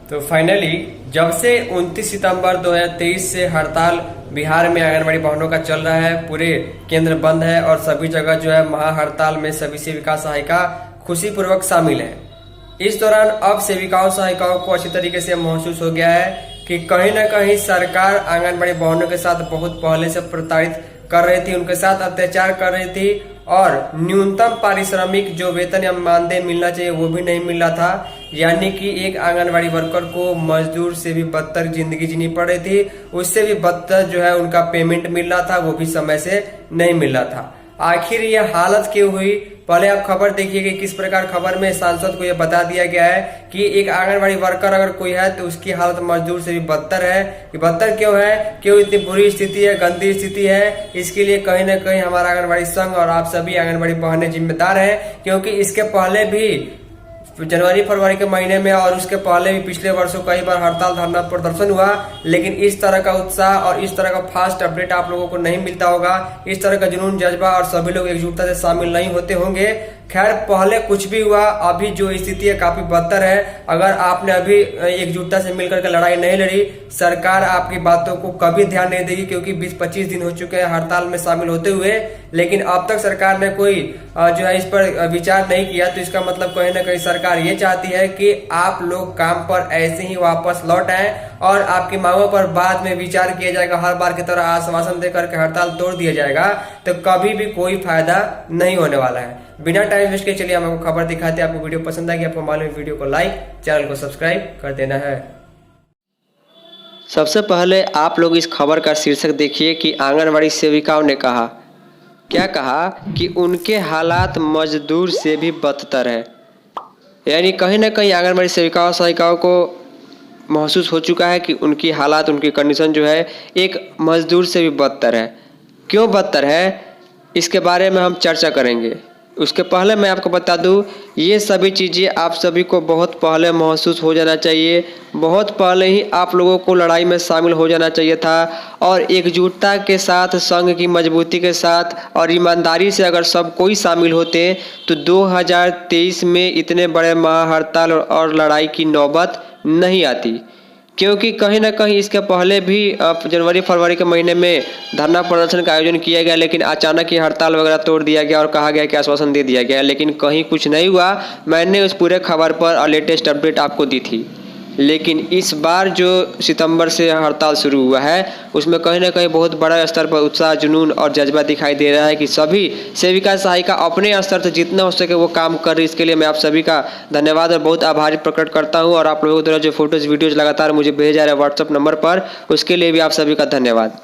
तो फाइनली जब से 29 सितंबर 2023 से हड़ताल बिहार में आंगनबाड़ी भवनों का चल रहा है, पूरे केंद्र बंद है और सभी जगह जो है महा हड़ताल में सभी सेविका सहायिका खुशी पूर्वक शामिल है। इस दौरान अब सेविकाओं सहायिकाओं को अच्छी तरीके से महसूस हो गया है कि कहीं न कहीं सरकार आंगनबाड़ी भवनों के साथ बहुत पहले से प्रताड़ित कर रही थी, उनके साथ अत्याचार कर रही थी और न्यूनतम पारिश्रमिक जो वेतन या मानदेय मिलना चाहिए वो भी नहीं मिल रहा था। यानी कि एक आंगनबाड़ी वर्कर को मजदूर से भी बदतर जिंदगी जीनी पड़ रही थी, उससे भी बदतर जो है उनका पेमेंट मिल रहा था, वो भी समय से नहीं मिल रहा था। आखिर ये हालत क्यों हुई? पहले आप खबर देखिए कि किस प्रकार खबर में सांसद को यह बता दिया गया है कि एक आंगनबाड़ी वर्कर अगर कोई है तो उसकी हालत मजदूर से भी बदतर है। ये बदतर क्यों है, क्यों इतनी बुरी स्थिति है, गंदी स्थिति है? इसके लिए कहीं ना कहीं हमारा आंगनबाड़ी संघ और आप सभी आंगनबाड़ी बहनें जिम्मेदार हैं, क्योंकि इसके पहले भी जनवरी फरवरी के महीने में और उसके पहले भी पिछले वर्षों कई बार हड़ताल धरना प्रदर्शन हुआ, लेकिन इस तरह का उत्साह और इस तरह का फास्ट अपडेट आप लोगों को नहीं मिलता होगा, इस तरह का जुनून जज्बा और सभी लोग एकजुटता से शामिल नहीं होते होंगे। खैर, पहले कुछ भी हुआ, अभी जो स्थिति है काफी बदतर है। अगर आपने अभी एकजुटता से मिलकर के लड़ाई नहीं लड़ी, सरकार आपकी बातों को कभी ध्यान नहीं देगी, क्योंकि 20-25 दिन हो चुके हैं हड़ताल में शामिल होते हुए, लेकिन अब तक सरकार ने कोई जो है इस पर विचार नहीं किया। तो इसका मतलब कहीं ना कहीं सरकार ये चाहती है कि आप लोग काम पर ऐसे ही वापस लौट आए और आपकी मांगों पर बाद में विचार किया जाएगा। हर बार की तरह आश्वासन देकर के हड़ताल तोड़ दिया जाएगा तो कभी भी कोई फायदा नहीं होने वाला है। बिना टाइम वेस्ट के चलिए हम आपको खबर दिखाते हैं। आपको वीडियो पसंद आएगी, आपको मालूम है, वीडियो को लाइक, चैनल को सब्सक्राइब कर देना है। सबसे पहले आप लोग इस खबर का शीर्षक देखिए कि आंगनबाड़ी सेविकाओं ने कहा, क्या कहा कि उनके हालात मजदूर से भी बदतर है। यानी कहीं ना कहीं आंगनबाड़ी सेविकाओं सहायिकाओं को महसूस हो चुका है कि उनकी हालात, उनकी कंडीशन जो है एक मजदूर से भी बदतर है। क्यों बदतर है, इसके बारे में हम चर्चा करेंगे। उसके पहले मैं आपको बता दूं, ये सभी चीज़ें आप सभी को बहुत पहले महसूस हो जाना चाहिए। बहुत पहले ही आप लोगों को लड़ाई में शामिल हो जाना चाहिए था और एकजुटता के साथ, संघ की मजबूती के साथ और ईमानदारी से अगर सब कोई शामिल होते तो 2023 में इतने बड़े महाहड़ताल और लड़ाई की नौबत नहीं आती। क्योंकि कहीं ना कहीं इसके पहले भी जनवरी फरवरी के महीने में धरना प्रदर्शन का आयोजन किया गया, लेकिन अचानक ही हड़ताल वगैरह तोड़ दिया गया और कहा गया कि आश्वासन दे दिया गया, लेकिन कहीं कुछ नहीं हुआ। मैंने उस पूरे खबर पर लेटेस्ट अपडेट आपको दी थी। लेकिन इस बार जो सितंबर से हड़ताल शुरू हुआ है उसमें कहीं ना कहीं बहुत बड़ा स्तर पर उत्साह, जुनून और जज्बा दिखाई दे रहा है कि सभी सेविका सहायिका अपने स्तर से जितना हो सके वो काम कर रही। इसके लिए मैं आप सभी का धन्यवाद और बहुत आभारी प्रकट करता हूं। और आप लोगों द्वारा जो फोटोज़ वीडियोज़ लगातार मुझे भेजा जा रहा है व्हाट्सअप नंबर पर, उसके लिए भी आप सभी का धन्यवाद।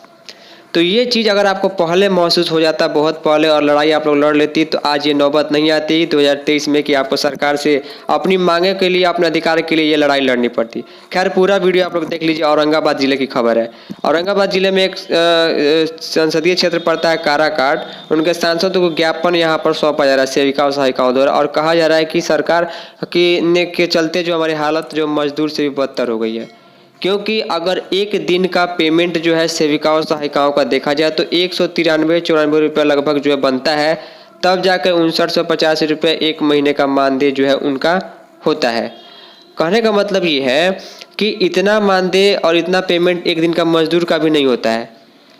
तो ये चीज़ अगर आपको पहले महसूस हो जाता बहुत पहले और लड़ाई आप लोग लड़ लेती तो आज ये नौबत नहीं आती 2023 में कि आपको सरकार से अपनी मांगे के लिए, अपने अधिकार के लिए ये लड़ाई लड़नी पड़ती। खैर, पूरा वीडियो आप लोग देख लीजिए। औरंगाबाद जिले की खबर है। औरंगाबाद जिले में एक संसदीय क्षेत्र पड़ता है काराकाट। उनके सांसद को ज्ञापन यहाँ पर सौंपा जा रहा है सेविकाओं सहायिकाओं द्वारा और कहा जा रहा है कि सरकार के चलते जो हमारी हालत जो मजदूर से भी बदतर हो गई है। क्योंकि अगर एक दिन का पेमेंट जो है सेविकाओं सहायिकाओं का देखा जाए तो 193-94 रुपये लगभग जो है बनता है, तब जाकर 5950 रुपये एक महीने का मानदेय जो है उनका होता है। कहने का मतलब ये है कि इतना मानदेय और इतना पेमेंट एक दिन का मजदूर का भी नहीं होता है।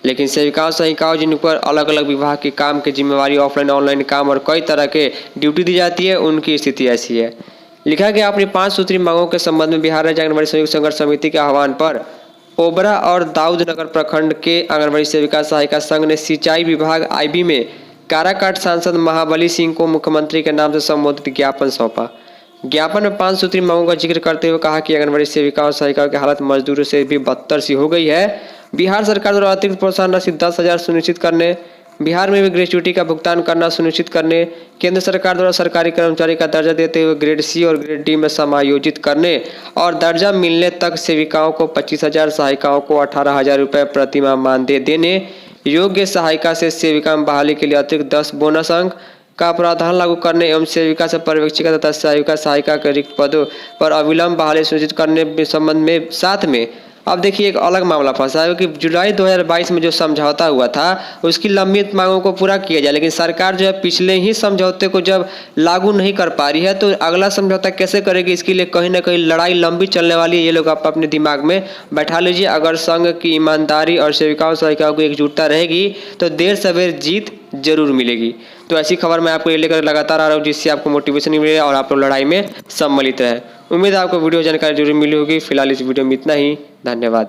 लेकिन सेविकाओं सहायिकाओं जिन पर अलग अलग विभाग के काम की जिम्मेवारी, ऑफलाइन ऑनलाइन काम और कई तरह के ड्यूटी दी जाती है, उनकी स्थिति ऐसी है। लिखा गया, अपनी 5 सूत्री मांगों के संबंध में बिहार राज्य आंगनबाड़ी संयुक्त संघर्ष समिति के आह्वान पर ओबरा और दाऊदनगर प्रखंड के आंगनबाड़ी सेविका सहायिका संघ ने सिंचाई विभाग IB में काराकाट सांसद महाबली सिंह को मुख्यमंत्री के नाम से संबोधित ज्ञापन सौंपा। ज्ञापन में 5 सूत्री मांगों का जिक्र करते हुए कहा कि आंगनबाड़ी सेविकाओं सहायिकाओं की हालत मजदूरों से भी बदतर सी हो गई है। बिहार सरकार द्वारा अतिरिक्त प्रोत्साहन राशि 10,000 सुनिश्चित करने, बिहार में भी ग्रेच्युटी का भुगतान करना सुनिश्चित करने, केंद्र सरकार द्वारा सरकारी कर्मचारी का दर्जा देते हुए ग्रेड C और ग्रेड D में समायोजित करने और दर्जा मिलने तक सेविकाओं को 25,000, सहायिकाओं को 18,000 रुपये प्रतिमाह मानदेय देने, योग्य सहायिका से सेविका में बहाली के लिए अतिरिक्त 10 बोनस अंक का प्रावधान लागू करने एवं सेविका से पर्यवेक्षिका तथा सेविका सहायिका के रिक्त पदों पर अविलंब बहाली सुनिश्चित करने के संबंध में साथ में अब देखिए एक अलग मामला फंसा है कि जुलाई 2022 में जो समझौता हुआ था उसकी लंबित मांगों को पूरा किया जाए, लेकिन सरकार जो है पिछले ही समझौते को जब लागू नहीं कर पा रही है तो अगला समझौता कैसे करेगी, इसके लिए कहीं ना कहीं लड़ाई लंबी चलने वाली है। ये लोग आप अपने दिमाग में बैठा लीजिए। अगर संघ की ईमानदारी और सेविकाओं सहायिकाओं की एकजुटता रहेगी तो देर सवेर जीत जरूर मिलेगी। तो ऐसी खबर मैं आपको ये लेकर लगातार आ रहा हूँ जिससे आपको मोटिवेशन मिले और आप लोग लड़ाई में सम्मिलित रहे। उम्मीद है आपको वीडियो जानकारी जरूर मिली होगी। फिलहाल इस वीडियो में इतना ही। धन्यवाद।